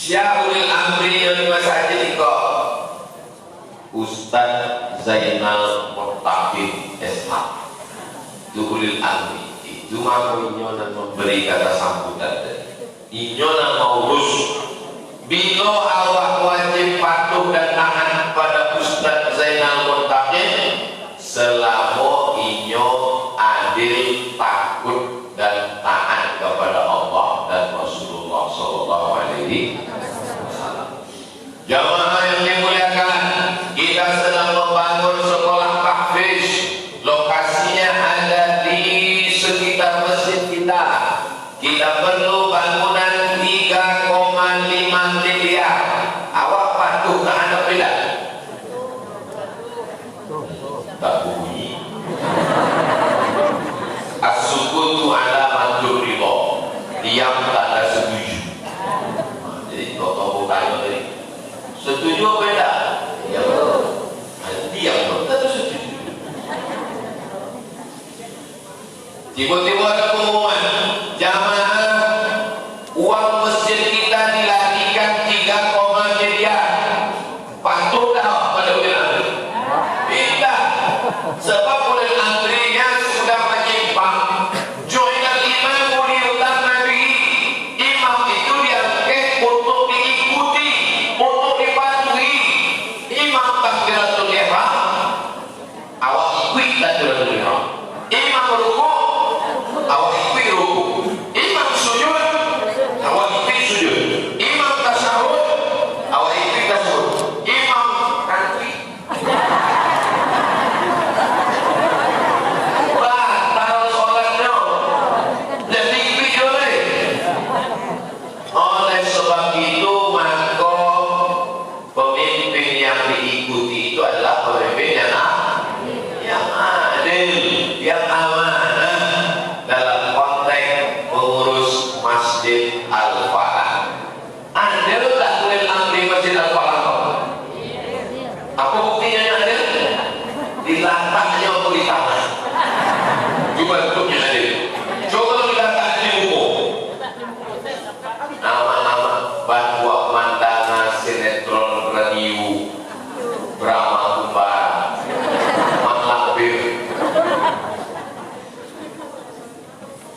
Syahrul Amri yang masjid kok Ustaz Zainal Muttaqin SH Ulil Amri itu mau inyonan memberi kata sambutan inyonan mau urus bila awak wajib patuh dan taat pada Ustaz Zainal Muttaqin selama inyo adil takut dan taat kepada Allah dan Rasulullah Sallallahu Alaihi Wasallam. Jamaah yang dimuliakan, kita sedang membangun sekolah tahfiz. Lokasinya ada di sekitar masjid kita. Kita perlu bangunan 3,5 miliar. Awak patuh tak ada tidak? Tak bunyi. As-sukutu ala mandur ridho. Diam tak ada setuju. Jadi kalau tanya tadi, setuju apa tidak? Ya betul. Diam tak ada setuju. Tiba-tiba ada pengumuman, jamaah uang masjid kita dilarikan 3 miliar. Patuh tak pada ulil amri? Tidak. Sebab ulil amrinya sudah menyimpang. Joinal imam ulil amri. Imam itu diangkat untuk diikuti, untuk dipatuhi. Imam takbiratul ihram, awak ikut takbiratul ihram. Imam rukuk, awak ikut rukuk. Imam sujud, awak ikut sujud. Imam tasyahud, awak ikut tasyahud. Imam antri, batal solatnya. Jadi ikut boleh. Oleh sebab itu maka pemimpin yang diikuti itu adalah pemimpin yang adil, yang amanah dalam konteks pengurus Masjid Al-Falah. Adil tak ulil amri Masjid Al-Falah? Apa buktinya yang adil? Dilataknya atau di tangan? Coba bentuknya adil. Coba dilatak di buku. Nama-nama Bahwa Mandana Sinetron Radio Brahma Kumbara Maklakbir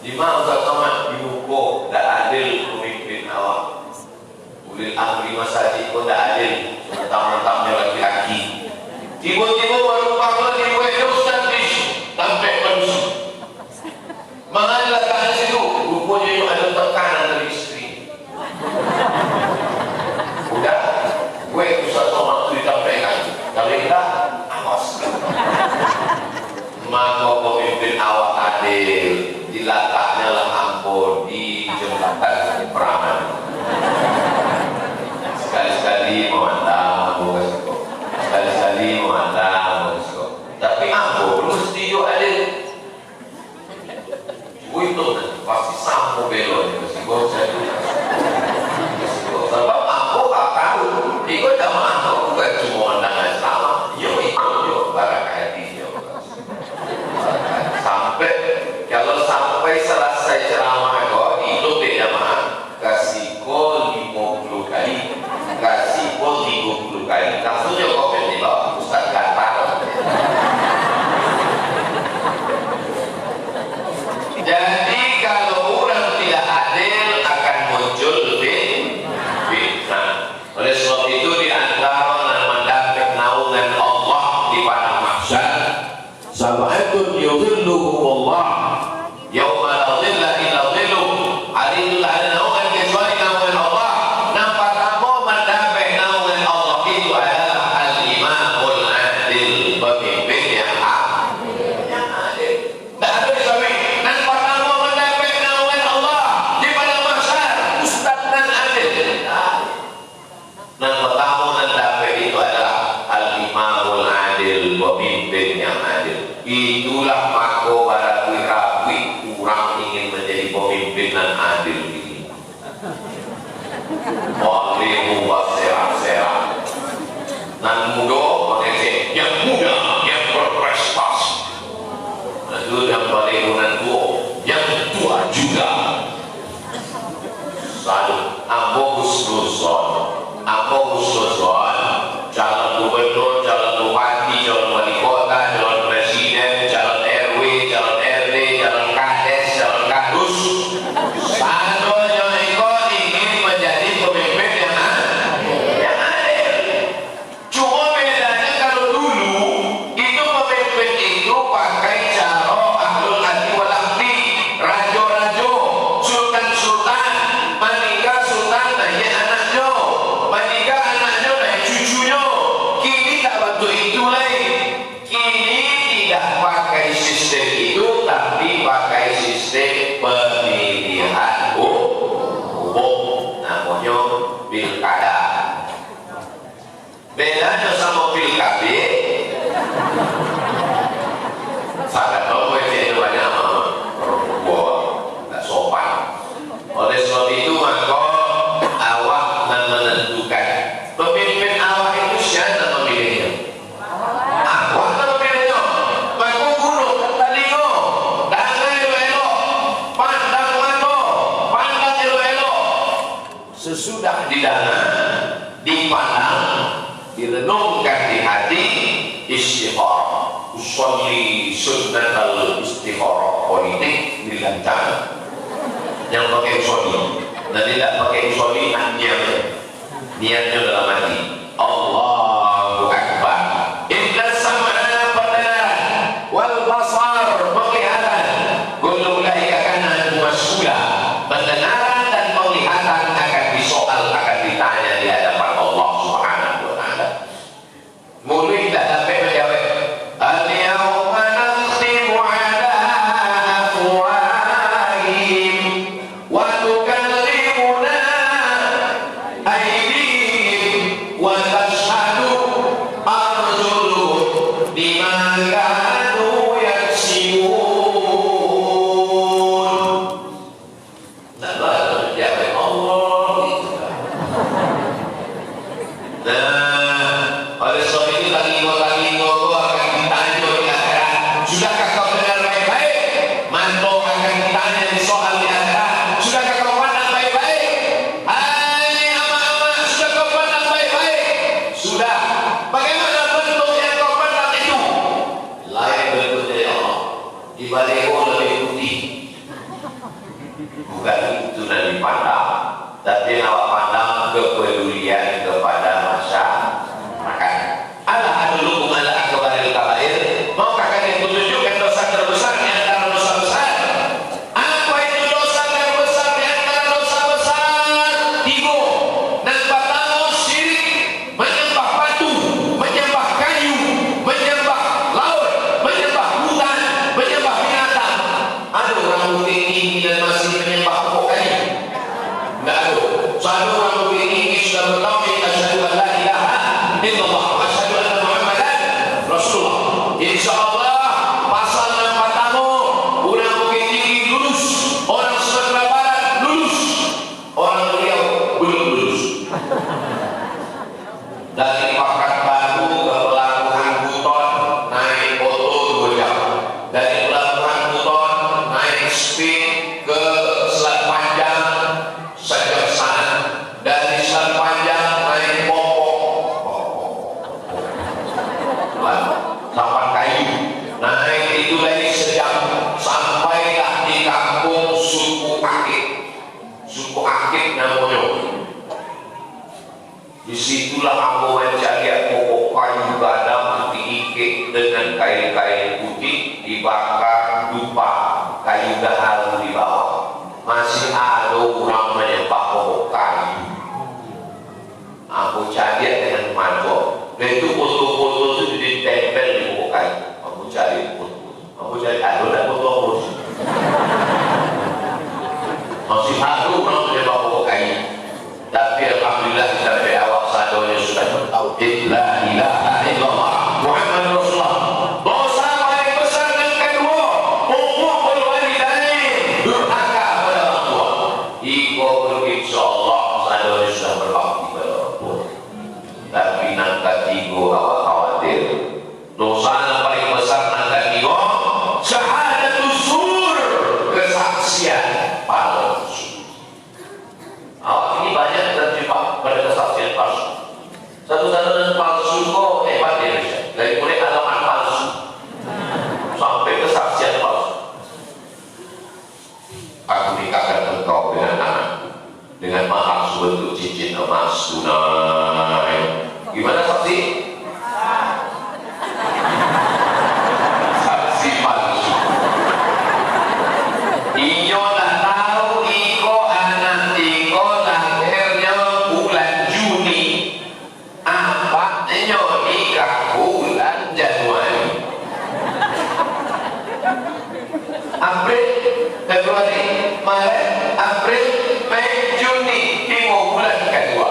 Lima utama di buku tak adil pemimpin awak. Ulil amri masjid pun tak adil. Mentang-mentangnya laki-laki. Tiba-tiba baru panggil di WA Ustaz sampai penuh. Mengalah kat situ, rupanya yang ada tekanan dari istri. Udah, gue Ustaz Somad itu ditampaikan. Kalau kita, awas. Maka pemimpin awak adil, dilataknya lah ampun di jembatan perangan. Sekali-sekali memandang resiko, sekali-sekali memandang resiko. Tapi ampun, mesti juga adil. Itu pasti sampo belon itu sih bos saya. Sebab aku tak tahu, ikut jamaah aku bukan cuma pandangan sama, yo barakati yo. Sampai kalau sampai selesai ceramah kau itu deh jamaah kasih kau 50 kali, kasih kau 30 kali, langsung yo kau bertiba Ustaz kata. Jadi kalau orang tidak adil sesudah didana, dipandang, direnungkan di hati, istikharah. Usolli sunnatal istikharah politik dilancar. Yang pakai usolli dan tidak pakai usolli niatnya dalam hati. Allahu Akbar. Inna sam'a pendengaran wal basar penglihatan. Kullu ulaika kana mas'ula. Pendengaran dan penglihatan akan disoal, akan ditanya di hadapan Allah Subhanahu wa taala. Mulai tak sampai menjawab. Al-yawma nakhtimu ala afwahihim wa tukallimuna aydihim wa tashhadu arjuluhum bima kanu yaksibun. Nah, jawab Allah itu. Nah, oleh sebab itu lagi akan ditanya di akhirat. Sudahkah kau dengar baik-baik? Mantu akan ditanya di soal di akhirat. Sudahkah kau pandang baik-baik? Hai ama-ama, sudah kau pandang baik-baik? Sudah. Bagaimana bentuk yang kau pandang itu? Lain bentuknya ya Allah. Di balik lebih putih. Bukan itu yang dipandang, tapi awak pandang kepedulian kepada masyarakat. Allah adulukum ala akbaril kabair. Maukah kalian menunjukkan dosa terbesar di antara dosa besar? Apa itu dosa terbesar di antara dosa besar? Tiga. Dan pertama syirik, menyembah batu, menyembah kayu, menyembah laut, menyembah hutan, menyembah binatang. Ada orang tinggi dan masih menyembah pokok kayu? Tidak ada. Satu orang tinggi sudah bertauhid asyhadu an la ilaha illallah wa asyhadu anna Muhammadan Rasulullah. Insyaallah pasal yang pertama orang Bukit Tinggi lulus, orang Sumatera Barat lulus, orang Riau belum lulus. Dari Pekanbaru ke Pelabuhan Buton naik motor 2 jam. Dari Pelabuhan Buton naik speed ke Selat Panjang 1 jam sana. Dari Selat Panjang naik sampan kayu, naik itu lagi sejam, sampailah di kampung suku Akik namanya. Disitulah aku mencari pokok kayu gadang diikat dengan kain-kain putih, dibakar dupa, kayu gahal di bawah. Masih ada orang menyembah pokok kayu. Aku cari dengan mantap. Dan itu foto-foto itu ditempel di pokok kayu. Aku cari ada foto aku. Masih ada orang menyembah pokok kayu. Tapi alhamdulillah sampai awak sadonya sudah bertauhid la ilaha illallah Muhammad Rasulullah. Dosa paling besar yang kedua, uququl walidain, durhaka pada orang tua. Iko insyaallah sadonya sudah berbakti pada orang tua. Tapi nangka tiga awak khawatir. Dosa yang paling besar nangka tiga, syahadatus zur, kesaksian palsu. Awak ini banyak terjebak pada kesaksian palsu. Satu-satunya palsu kok hebat di Indonesia. Dari mulai alamat palsu sampai kesaksian palsu. Aku nikahkan engkau dengan anakku dengan mahar sebentuk cincin emas tunai. Gimana saksi? Saksi palsu. Iyo tak tahu iko anak iko lahirnya bulan Juni. Apa nikah bulan Januari. April, Februari, Maret, April, Mei, Juni, 5 bulan kedua.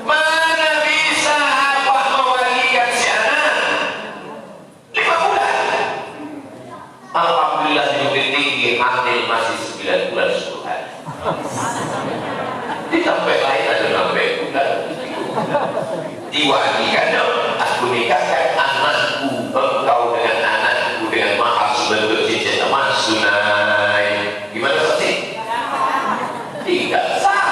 Mana bisa apa mewalikan si anak 5 bulan? Alhamdulillah di Bukit Tinggi hamil masih 9 bulan 10 hari. Di tempat lain ada 6 bulan. Diwalikan, aku nikahkan anakku, engkau dengan anakku dengan mahar sebentuk cincin emas tunai. Gimana sih? Tidak sah.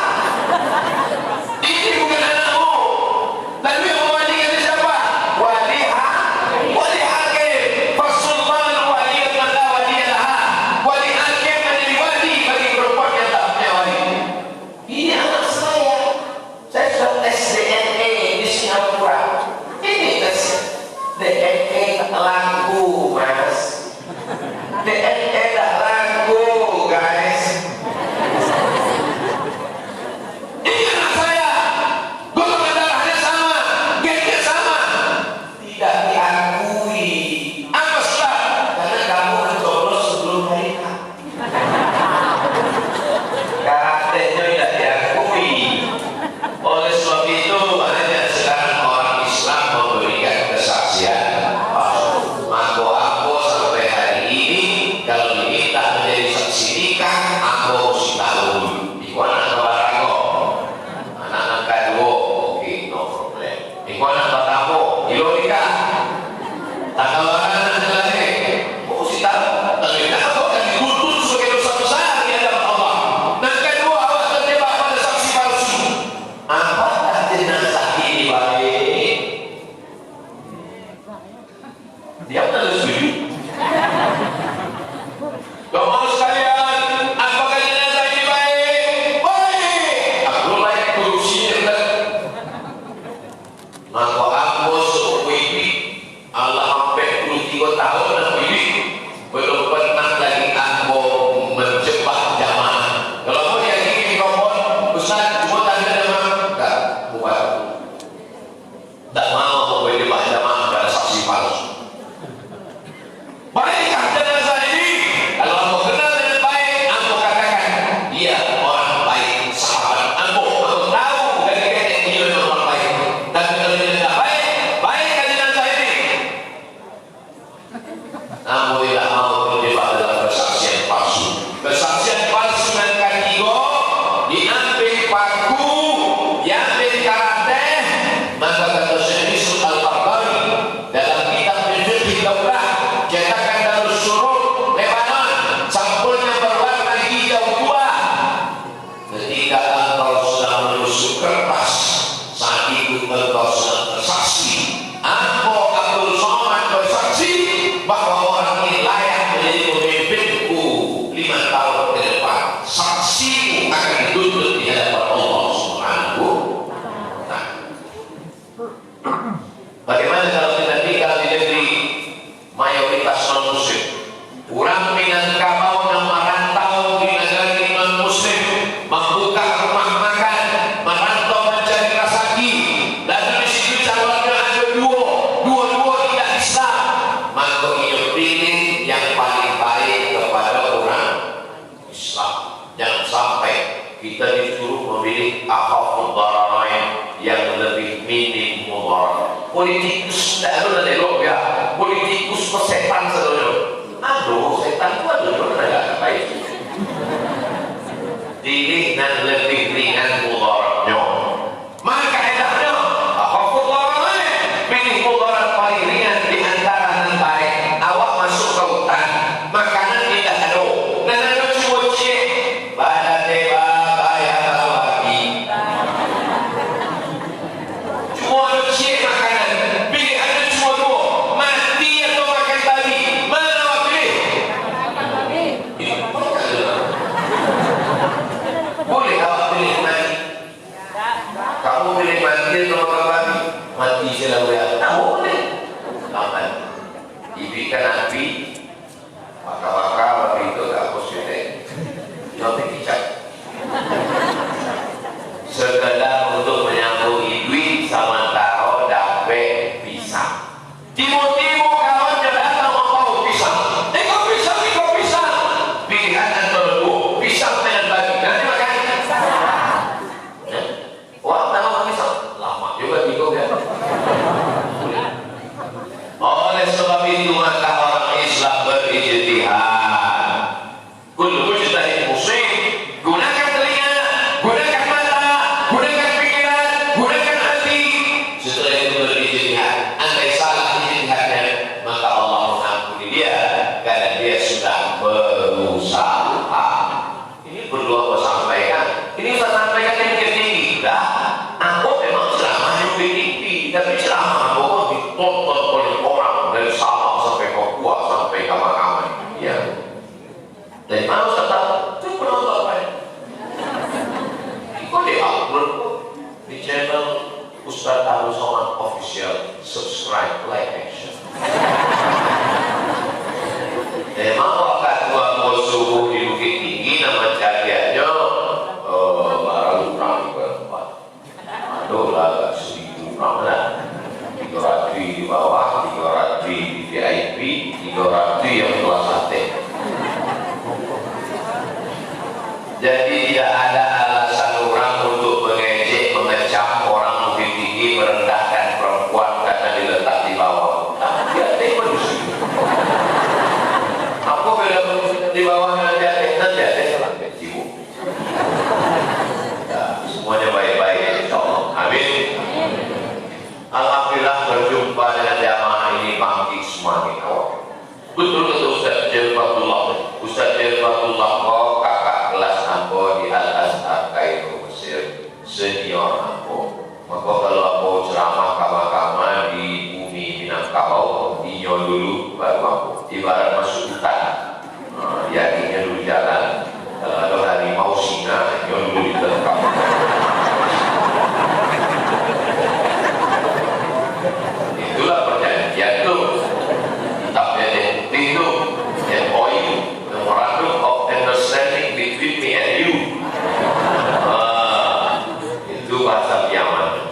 akhafud dararain, yang lebih minim mudarat. Politikus tidak ada elok ya, politikus setan seluruh. Aduh, setan itu aduh ada baik. Pilih dan lebih ringan mudaratnya. Maka edahnya akhafud dararain, pilih mudarat paling ringan di antara nanti. Awak masuk ke hutan, makanan tidak ada. Dan ada cuma cek pada teba bayar lagi. Cuma cek makanan, pilihannya cuma dua, mati atau makan babi. Mana awak pilih? Boleh awak pilih mati. Kamu pilih mati atau makan babi? Mati selalu ya. Tak boleh. Aman. Dibikin api, maka babi itu tak positif. Jangan dicak. Sekedar untuk menyambungi duit sama taruh dapat pisang. Timu-timu kawannya datang membawa pisang. Ikut pisang. Pilihan antara dua, pisang dengan babi. Nanti makan. Wah, tak makan pisang. Lama juga tiga ya. Oleh sebab itu maka orang Islam berijtihad. Kullu mujtahid musib. Gunakan telinga, gunakan mata, gunakan pikiran, gunakan hati. Setelah itu berijtihad. Andai salah ijtihadnya, maka Allah mengampuni dia karena dia sudah berusaha. Ini perlu aku sampaikan. Ini saya sampaikan yang tinggi. Dah, aku memang ceramah yang tinggi, tapi ceramah aku ditonton oleh orang dari Sabang sampai Papua sampai kamar-kamar. Ya. Dari mana tetap itu penonton apa? Kau di upload di channel Ustaz Abdul Somad Official. Subscribe, like, and share. Memang waktu aku subuh di Bukit Tinggi nama jadiannya baru kurang berempat. Aduh lah, agak sedikit kurang lah. 3 ratri di bawah, 3 ratri di VIP, 3 ratri yang kelas sate. Jadi tidak ada alasan orang untuk mengejek, mengecam orang Bukit Tinggi, merendahkan perempuan karena diletak di bawah. Dia manusia. Apa beda di bawah nanti ada salah kecil. Semuanya baik-baik, insyaAllah. Amin. Alhamdulillah berjumpa dengan jamaah ini pagi semakin awal. Betul-betul Ustaz Jelfatullah. Ustaz Jelfatullah kau kakak kelas aku di Al-Azhar Kairo Mesir, senior aku. Maka kalau aku ceramah kama-kama di bumi Minangkabau, inyo dulu baru aku. Ibarat masuk hutan, yakinnya dulu jalan. Kalau ada harimau singa, inyo dulu diterkam. Itulah perjanjian itu. Kitabnya itu MOU, Memorandum of Understanding between me and you. Itu bahasa Yaman.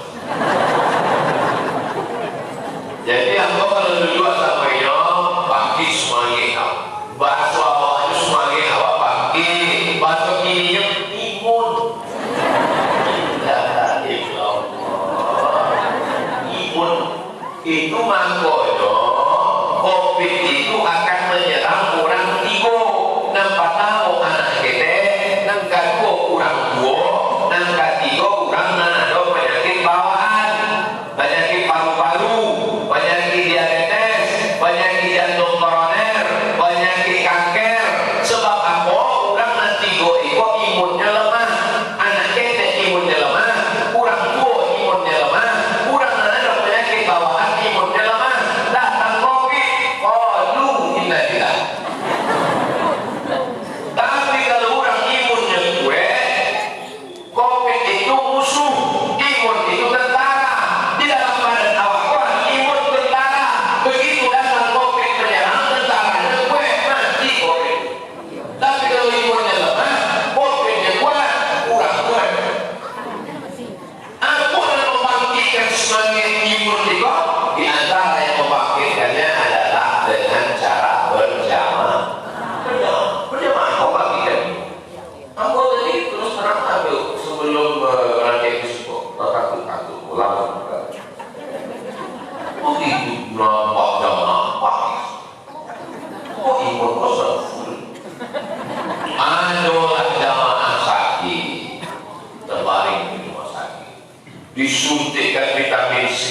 disuntikkan vitamin C,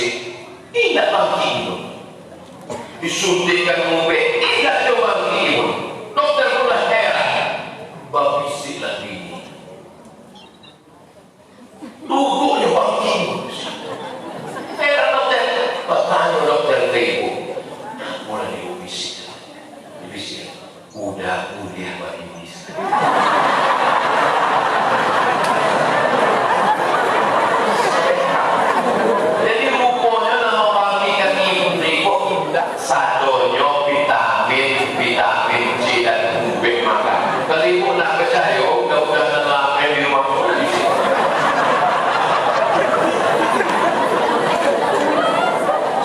tidak bangkit imun. Disuntikkan UV, tidak bangkit imun. Dokter pula heran, babisi lagi ini. Duduknya bangkit imun. Heran dokter, bertanya dokter ke ibu, mulai diubisi, udah kuliah Pak Iblis. Jadi rupanya nama bangkitan imun ini kok tidak sadonyo vitamin C dan UV makan. Kalau ibu nak percaya, udah lama di rumah pun di sini.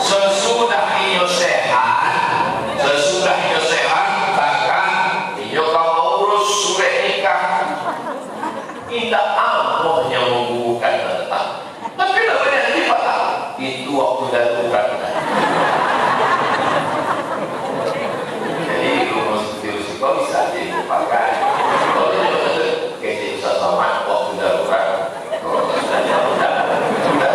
Sesudah inyo sehat, bahkan inyo kau urus surat nikah, tidak amoh yang membubuhkan tetap. Tapi namanya dipatah, itu waktu darurat. Jadi rumus kau bisa dilupakan. Kalau kecil sama waktu darurat, kalau sudah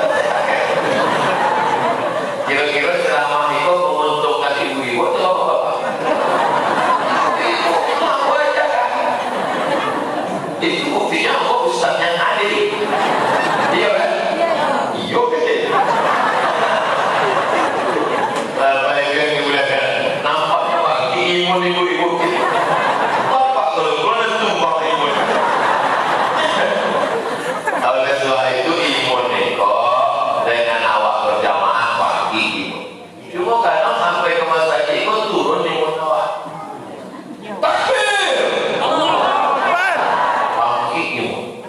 kira-kira ceramah itu menguntungkan ibu-ibu atau bapak-bapak? Ibu, aku aja kan. Itu buktinya kok ustaznya hadir. Iya kan? Iya kan? Bapak yang dimuliakan, nampaknya bagi imun ibu-ibu kita. Bapak kalau tumpah imun. Oleh sebab itu imun kok dengan awak berjamaah pagi imun. Cuma kadang sampai ke masjid ikut turun imun awak. Takbir! Pagi imun.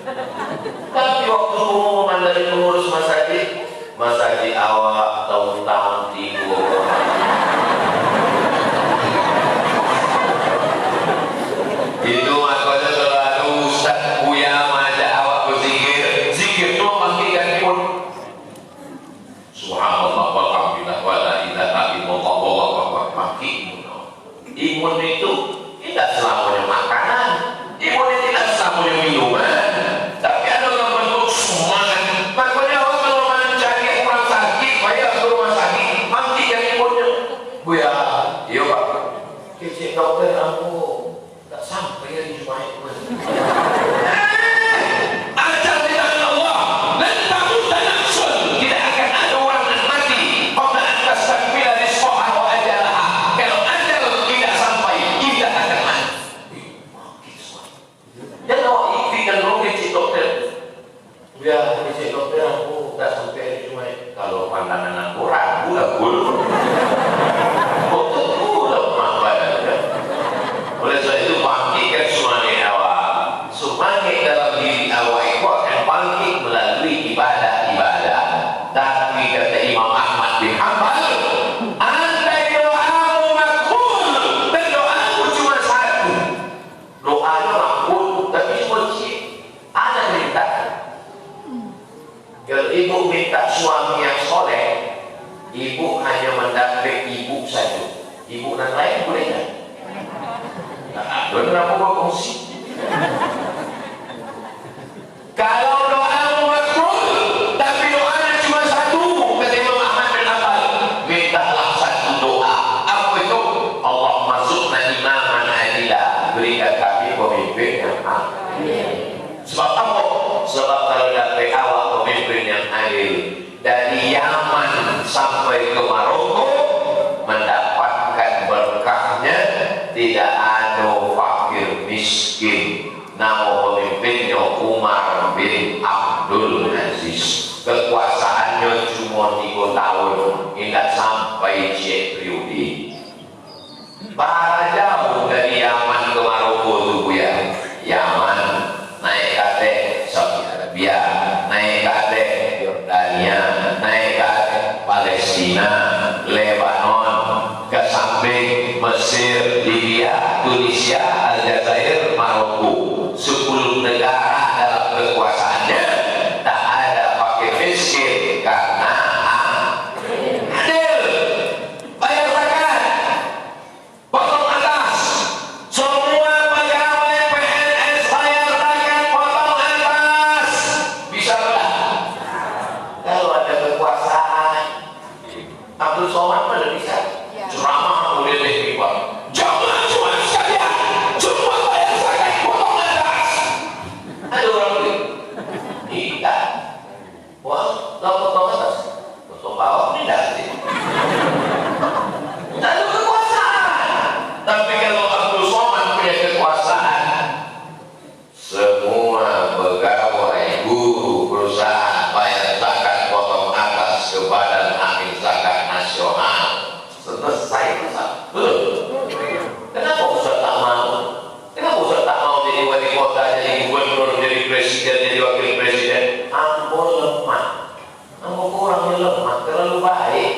Tapi waktu pengumuman dari pengurus masjid awak tahun-tahun tidur. Itu makanya selalu Ustaz Buya mengajak awak berzikir. Zikir itu membangkitkan imun. Subhanallah walhamdulillah wa la ilaha illallah wallahu akbar. Bangkit imun. Imun itu tidak selamanya makanan. Imun itu tidak selamanya minuman. Tapi ada dalam bentuk semangat. Makanya awak kalau mencari orang sakit, bayar ke rumah sakit, bangkitkan imunnya. Buya, iya Pak. Kecil dokter aku tak sampai ya di Jumat. Ajar di tangan Allah, lan tamutan nafsun, tidak akan ada orang yang mati. Qabla an tastakmila rizqaha wa ajalaha. Kalau ajal tidak sampai, tidak akan mati. Dan awak ikhtikan dulu kecil dokter. Ya, kecil dokter aku tak sampai di Jumat. Kalau pandangan aku ragu lah gul. Oleh sebab itu bangkitkan semangat awak. Semangat dalam diri awak itu akan bangkit melalui ibadah-ibadah. Tapi kata Imam Ahmad bin Hanbal, andai doamu makbul, dan doamu cuma satu. Doanya makbul, tapi cuma sikit. Ada minta. Kalau ibu minta suami yang soleh, ibu hanya mendapat ibu saja. Ibu dan lain boleh tak? Benar aku berkongsi. Kalau doamu makbul, tapi doanya cuma satu, kata Imam Ahmad bin Hanbal, mintalah satu doa. Apa itu? Allah masukna imaman adila, berikan kami pemimpin yang adil. Sebab apa? Sebab kalau dapat awak pemimpin yang adil, dari Yaman sampai ke Maroko, mendapatkan berkahnya, tidak ada fakir miskin. Nama pemimpinnya Umar bin Abdul Aziz. Kekuasaannya cuma 3 tahun, tidak sampai periode. Para jauh dari Yaman ke Maroko itu ya. Yaman naik kate Saudi Arabia, naik kate Yordania, naik kate Palestina, Lebanon, ke samping Mesir, Libya, Tunisia, Aljazair, Maroko. 10 negara dalam kekuasaannya, tak ada fakir miskin karena adil. Bayar zakat, potong atas. Semua pegawai PNS bayar zakat, potong atas. Bisa belah? Tidak. Wah, potong atas, potong bawah tidak sih. Tidak ada kekuasaan. Tapi kalau Abdul Somad punya kekuasaan, semua pegawai, guru, perusahaan bayar zakat potong atas ke Badan Amil Zakat Nasional. Selesai masalah. Betul. Kenapa Ustaz tak mau? Kenapa Ustaz tak mau jadi wali kota, jadi gubernur, jadi presiden, jadi wakil presiden? Ambo lemah. Ambo kurangnya lemah, terlalu baik.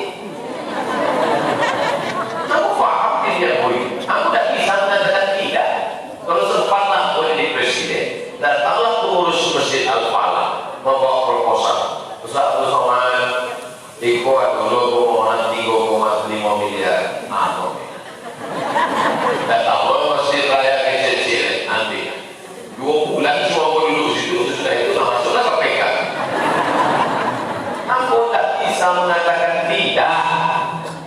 Kamu paham dia boy? Aku tidak bisa mengatakan tidak. Kalau sempatlah boleh jadi presiden, datanglah pengurus Masjid Al-Falah membawa proposal. Ustaz Abdul Somad, Iko dulu permohonan 3,5 miliar. Datang Masjid Raya kecil-kecil nanti 2 bulan semua penduduk situ sudah itu masuklah KPK. Aku tak bisa mengatakan tidak,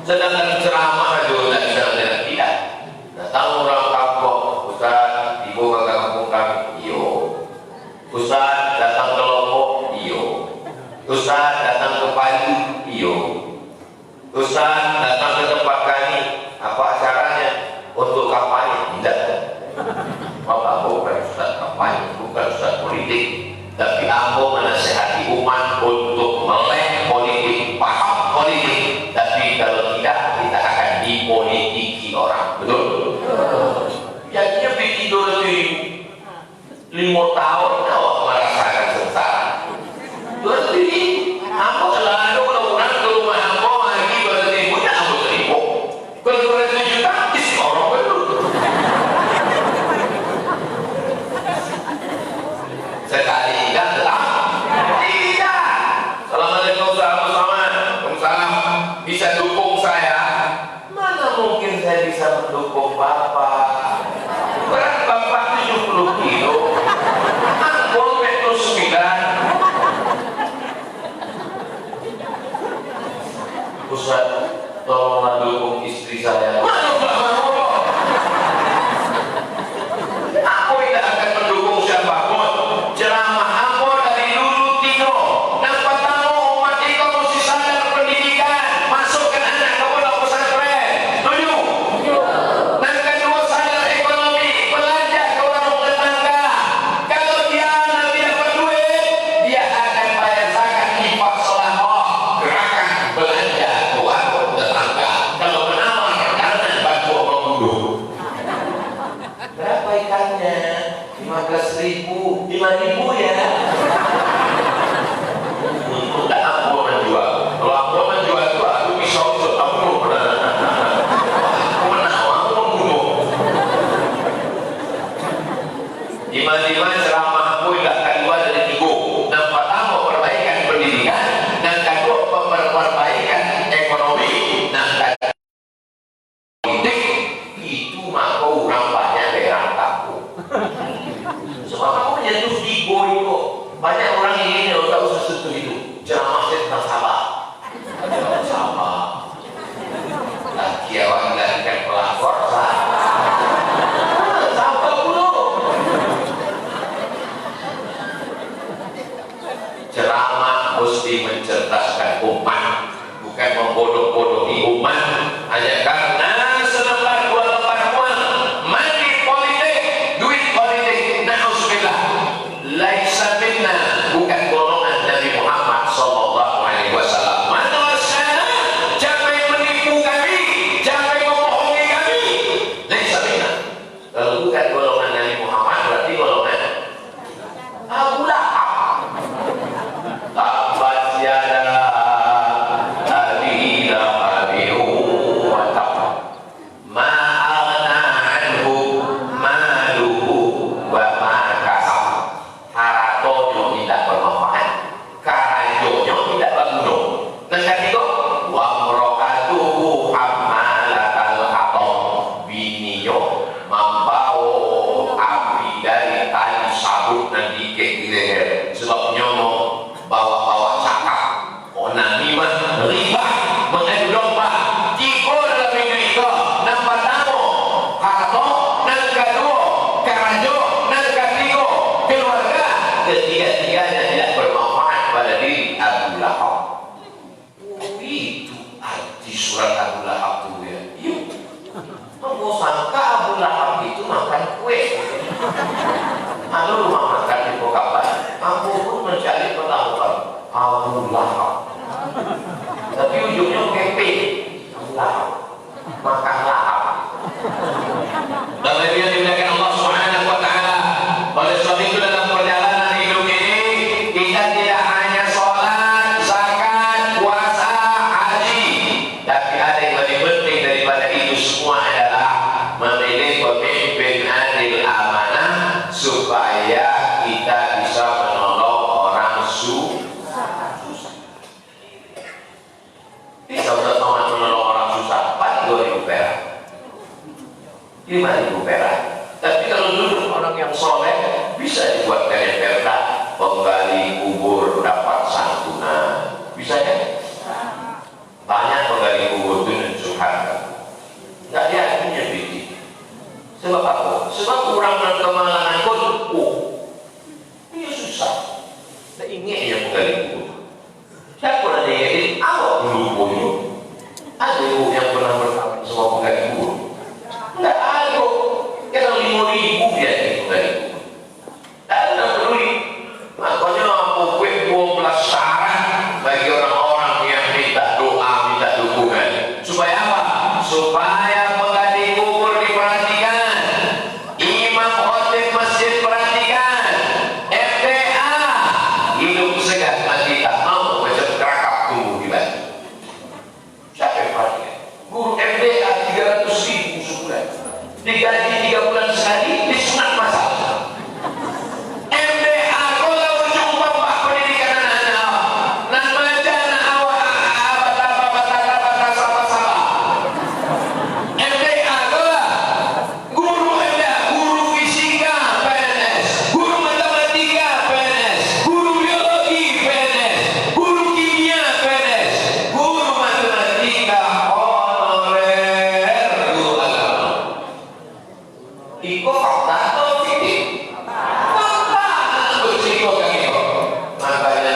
sedangkan ceramah itu tak bisa mengatakan tidak. Datang orang kampung, Ustaz, ibu ke kampung kami, iyo. Ustaz datang ke Lombok, iyo. Ustaz datang ke Palu, iyo. Ustaz datang ke tempat kami, apa acaranya? Untuk kampanye? Tidak. Bapak bukan Ustaz kampanye, bukan Ustaz politik, tapi aku menasihati umat untuk melek politik, paham politik. Tapi kalau tidak, kita akan dipolitiki orang. Betul? Jadinya bikin 5 tahun awak merasakan sengsara. 2 aku selalu orang ke rumah aku lagi berarti punya aku seribu. Kalau 200 juta, isi orang baru. Sekali tidak. Assalamualaikum warahmatullahi wabarakatuh. Bisa dukung saya? Mana mungkin saya bisa mendukung Bapak? Berat Bapak 70 kilo. Aku meter 9. Ustaz, tolonglah dukung istri saya. Aku tidak akan mendukung siapapun. Ceramah aku dari dulu Tino. Nampak tahu umat itu mesti sadar pendidikan. Masukkan anak ke pondok pesantren. Setuju? Dan kedua sadar ekonomi. Belanja ke warung tetangga. Kalau dia dapat duit, dia akan bayar zakat, infak, sedekah, gerakan belanja ke warung tetangga. Kalau menawar karena bantu orang bunuh. Berapa ikannya? 15.000, 5.000 ya. Enggak, aku menjual. Kalau aku menjual itu aku pisau itu aku belum pernah. Aku menawar, aku membunuh. Lima ceramah aku tidak kedua dari 3. Yang pertama perbaikan pendidikan, dan kedua perbaikan ekonomi, dan politik. Itu maka orang banyak daerah kampung. Sebab kamu menyentuh ego itu. Banyak orang ingin kalau tak usah sentuh itu. Ceramah tentang sabar. Sabar. Lagi awak melakukan pelakor, sabar dulu. Ceramah mesti mencerdaskan umat, bukan membodoh-bodohi umat hanya karena selembar 2 lembar uang. Mandi politik, duit politik, na'udzubillah. Laisa minna, bukan golongan Nabi Muhammad sallallahu alaihi wasallam. Mana sana? Siapa yang menipu kami? Siapa yang membohongi kami? Laisa minna. Kalau bukan golongan Nabi Muhammad, berarti golongan Abu Lahab. Tabat yada abi lahabin wa tab. Ma aghna anhu maluhu wa ma kasab. Haratonya tidak bermanfaat, karanjonya tidak berguna. Dan ketiga, wa mra'atuhu hammalatal hatab. Biniyo membawa api dari tali sabut dan dikek ketiga-tiganya tidak bermanfaat pada diri Abu Lahab. Itu arti surat Abu Lahab itu ya. Yuk, kamu sangka Abu Lahab itu makan kue? Lalu rumah makan di Pokapan, aku pun mencari pertahuan Abu Lahab. Tapi ujungnya kepe, Abu Lahab, makan lahap. Dan dia dimuliakan Allah Subhanahu wa Ta'ala. Oleh sebab itu dalam perjalanan hidup ini kita tidak hanya sholat, zakat, puasa, haji, tapi ada yang lebih penting daripada itu semua adalah memilih pemimpin adil amanah supaya kita bisa menolong orang susah. Kita udah menolong orang susah, paling 2.000 perak, 5.000 perak. Tapi kalau dulu orang yang soleh bisa dibuatkan yang perda, penggali kubur dapat santunan, bisa ya? Banyak penggali kubur itu mencurhatkan, nggak yakinnya begini. Sebab apa? Sebab kurang dan kemalangan pun, ini susah. Saya ingin yang menggali kubur. Siapa ada yang ingin? Awak dulu punya. Ada yang pernah berkawin sama penggali kubur? Nggak ada. Kalau 5.000 biar menggali kubur. Tak ada yang peduli. Makanya aku buat 12 syarat bagi orang-orang yang minta doa, minta dukungan. Supaya apa? Supaya penggali kubur diperhatikan, imam khotib masjid perhatikan, FPA hidup segar mati tak mau macam kerakap tumbuh di batu. Siapa yang perhatikan? Guru MDA 300.000 sebulan, digaji 3 bulan sekali, disunat masal. MDA kalau berjumpa pak pendidikan anak-anak nan baca na awak bata sama-sama. MDA guru MDA, guru fisika PNS, guru matematika PNS, guru biologi PNS, guru kimia PNS, guru matematika honorer, guru agama. Iko fakta atau fikih? Fakta. Bersiko kan iko. Makanya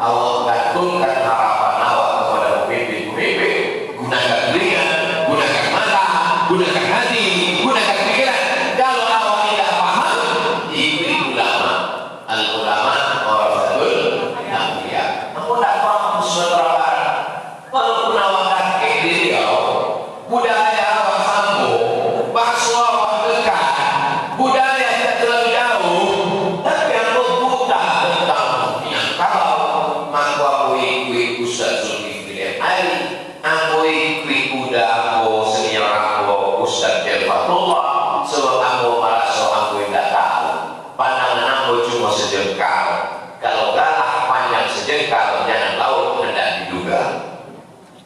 Allah gantungkan harapan awak kepada pemimpin-pemimpin. Gunakan telinga, gunakan mata, gunakan hati, gunakan pikiran. Kalau awak tidak paham, diberi ulama. Al-ulama warasatul anbiya. Aku tidak paham Sumatera Barat. Walaupun awak kakek di Riau, budaya awak sambung, bahasa awak dekat, budaya tidak terlalu jauh, tapi aku buta tentang yang kalau aku akui Ustaz Zulkifli Ali, aku udah aku senior aku Ustaz Jelfatullah, sebab aku merasa aku tidak tahu. Pandangan aku cuma sejengkal. Kalau galah panjang sejengkal, jangan laut hendak diduga.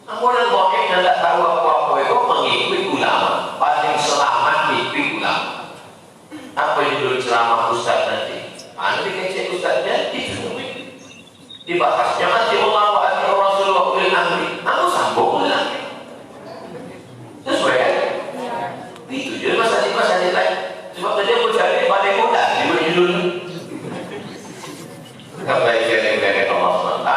Aku dan bokeh tidak tahu apa-apa itu mengikuti ulama. Paling selamat mengikuti ulama. Apa yang dulu ceramah Ustaz nanti? Nanti kecek Ustaznya itu dibahasnya nanti Allah wa ati Rasulullah ulil amri. Aku sambung lagi. Sesuai kan? Itu jadi masalah lain. Sebab tadi aku cari pada muda diberi dulu. Kebaikan yang dari Allah SWT.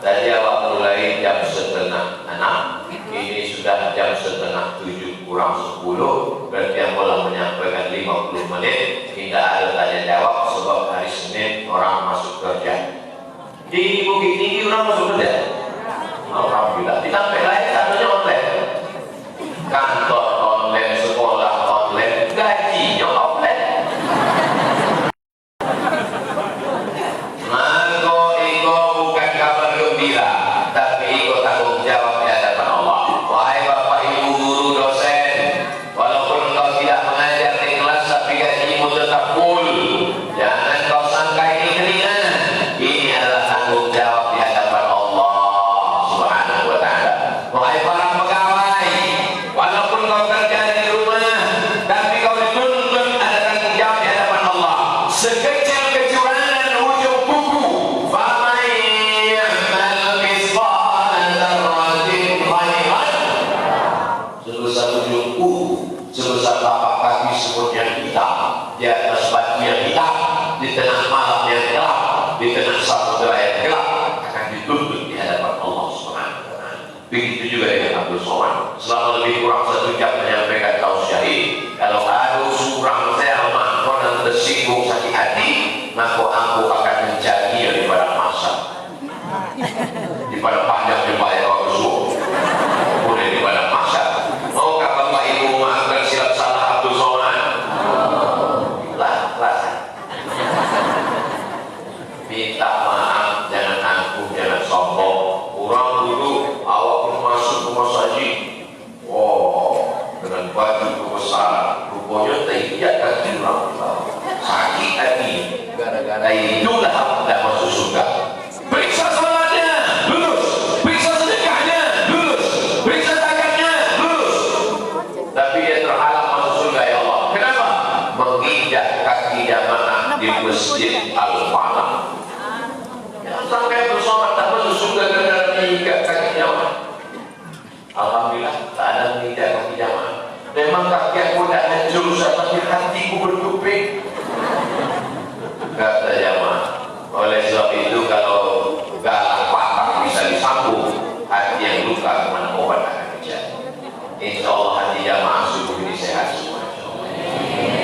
Tadi awak mulai jam 5:30. Ini sudah jam 6:30 kurang 10. Berarti yang boleh menyampaikan 50 menit. Tidak ada tanya jawab sebab hari Senin orang masuk kerja. Di Bukit Tinggi orang masuk kerja. Alhamdulillah. Di tempat lain katanya online. Kantor online, sekolah online, gajinya online. Maka iko bukan kabar gembira, tapi iko tanggung jawab di hadapan Allah. Wahai bapak ibu guru dosen, walaupun engkau tidak mengajar di kelas, tapi gajimu tetap full. Jangan kau sangka ini keringan. Ini adalah tanggung jawab di hadapan Allah Subhanahu wa Ta'ala. kena satu ayat gelap akan dituntut di hadapan Allah Subhanahu wa taala. Begitu juga dengan Abdul Somad, selama lebih kurang 1 jam menyampaikan tausiah. Kalau ada surang selma dan tersinggung sakit hati, maka aku akan menjadi daripada masa daripada panjang jumpa yang bagus boleh daripada masa. Maukah Bapak Ibu maafkan silap salah Abdul Somad? Lah minta maaf, jangan angkuh, jangan sombong. Orang dulu awak pun masuk rumah saji, dengan baju kebesaran, rupanya tidak kaki orang sakit hati gara-gara itulah tidak masuk surga. Periksa salatnya lulus, periksa sedekahnya lulus, periksa zakatnya lulus, tapi dia terhalang masuk surga. Ya Allah, kenapa? Menginjak kaki jamaah di Masjid Al-Falah. Sampai bersama tak masuk surga gara-gara menginjak kaki jamaah. Alhamdulillah tak ada menginjak kaki jamaah. Memang kaki aku tidak hancur, tapi hatiku bertuping, kata jamaah. Oleh sebab itu kalau galak patah bisa disambung, hati yang luka kemana obat akan terjadi. Insya Allah hati jamaah subuh ini sehat semua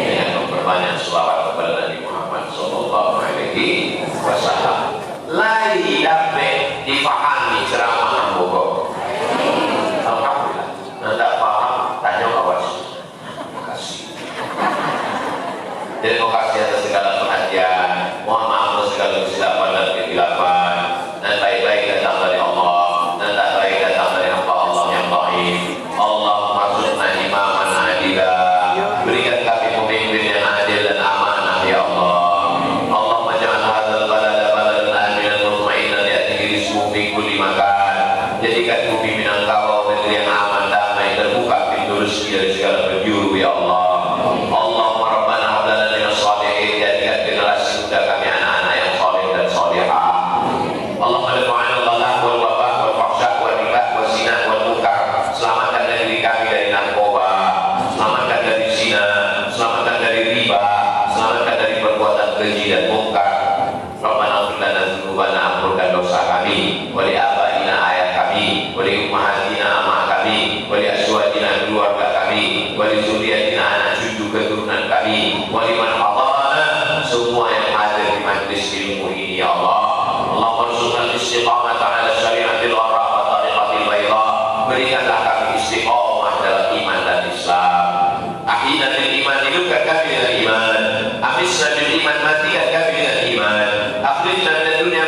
dengan memperbanyak selawat kepada Nabi Muhammad sallallahu alaihi wasallam. Lai dapat dipahami ceramah pokok. Alhamdulillah. Tidak paham, tanya kawan. Terima kasih. Terima kasih atas segala perhatian. Mohon maaf atas segala kesilapan dan kehilafan. Dan baik-baik datang dari Allah, dan tak baik datang dari hamba Allah yang baik. Allah maksudna imaman adila. Berikan kami pemimpin yang adil dan amanah ya Allah. Allah maj'al hadzal balada baladan aminan mutmainan ya'tihi rizquhu min kulli makan. Jadikan bumi Minangkabau negeri yang aman, damai, terbuka pintu rezeki dari segala penjuru ya Allah. Allahumma rabbana hab lana minas shalihin, jadikan generasi muda kami anak-anak yang saleh dan salihah. Allahumma dafa'ana al-ghala wal wabah wal fahsya wal ribah wal zina wal munkar. Selamatkan negeri kami dari narkoba, selamatkan dari zina, selamatkan dari riba, selamatkan dari perbuatan keji dan munkar. Rabbana ighfir lana dzunubana, ampunkan dosa kami, wa li abaina ayah kami, wa li ummahatina ama kami, wa li azwajina keluarga kami, wa li dzurriyyatina anak cucu keturunan kami, wa liman hadana, semua yang hadir di majlis ilmu ini ya Allah. Allahumma rzuqna istiqamata ala syariatil wara wa tariqatil bayda. Berikanlah kami istiqamah dalam iman dan Islam. Ahyina bil iman, hidupkan kami dengan iman. Amisna bil iman, matikan kami dengan iman. Akhrijna min dunya